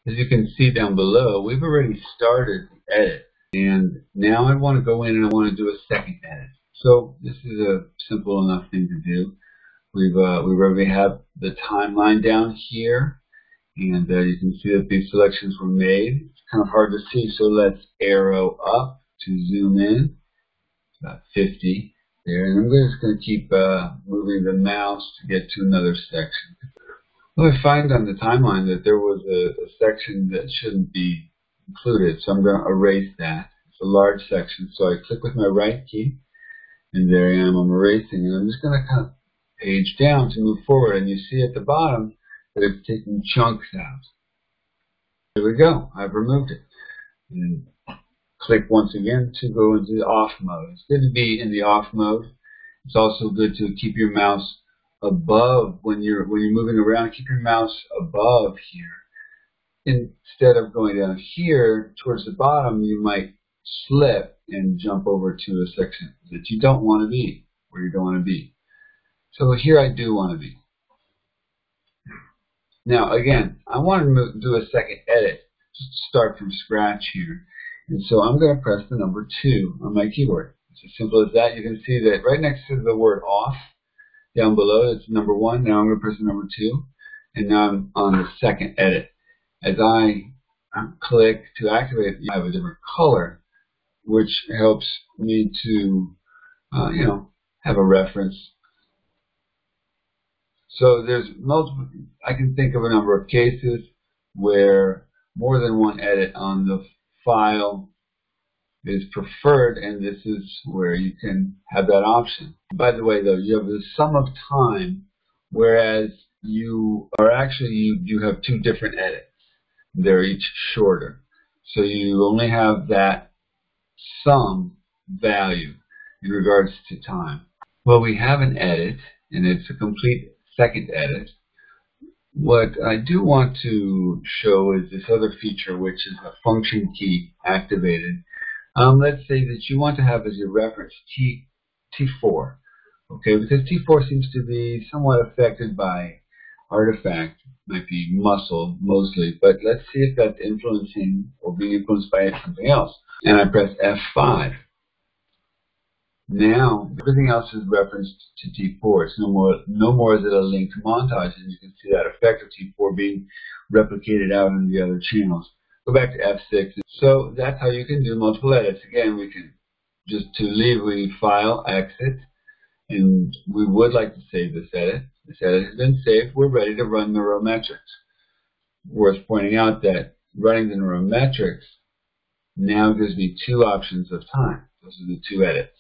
As you can see down below, we've already started the edit. And now I want to go in and I want to do a second edit. So this is a simple enough thing to do. We've already have the timeline down here, and you can see that these selections were made. It's kind of hard to see, so let's arrow up to zoom in. About 50 there, and I'm just going to keep moving the mouse to get to another section. Well, I find on the timeline that there was a section that shouldn't be included, so I'm going to erase that. It's a large section, so I click with my right key, and there I am, I'm erasing, and I'm just going to kind of page down to move forward, and you see at the bottom that it's taking chunks out. There we go, I've removed it. And click once again to go into the off mode. It's good to be in the off mode. It's also good to keep your mouse above when you're moving around. Keep your mouse above here instead of going down here towards the bottom. You might slip and jump over to a section that you don't want to be, where you don't want to be. So here I do want to be. Now again, I want to do a second edit, just to start from scratch here. And so I'm going to press the number 2 on my keyboard. It's as simple as that. You can see that right next to the word off, down below, it's number 1. Now I'm going to press the number 2. And now I'm on the second edit. As I click to activate, you have a different color, which helps me to, have a reference. So there's multiple, I can think of a number of cases where more than one edit on the file is preferred, and this is where you can have that option. By the way, though, you have the sum of time, whereas you have 2 different edits. They're each shorter. So you only have that sum value in regards to time. Well, we have an edit, and it's a complete second edit. What I do want to show is this other feature, which is a function key activated. Let's say that you want to have as your reference T4, okay? Because T4 seems to be somewhat affected by artifact, might be muscle mostly, but let's see if that's influencing or being influenced by something else. And I press F5. Now everything else is referenced to T4. It's no more is it a linked montage, and you can see that effect of T4 being replicated out in the other channels. Go back to F6. So that's how you can do multiple edits. Again, we can just we file, exit, and we would like to save this edit. This edit has been saved. We're ready to run neurometrics. Worth pointing out that running the neurometrics now gives me 2 options of time. Those are the 2 edits.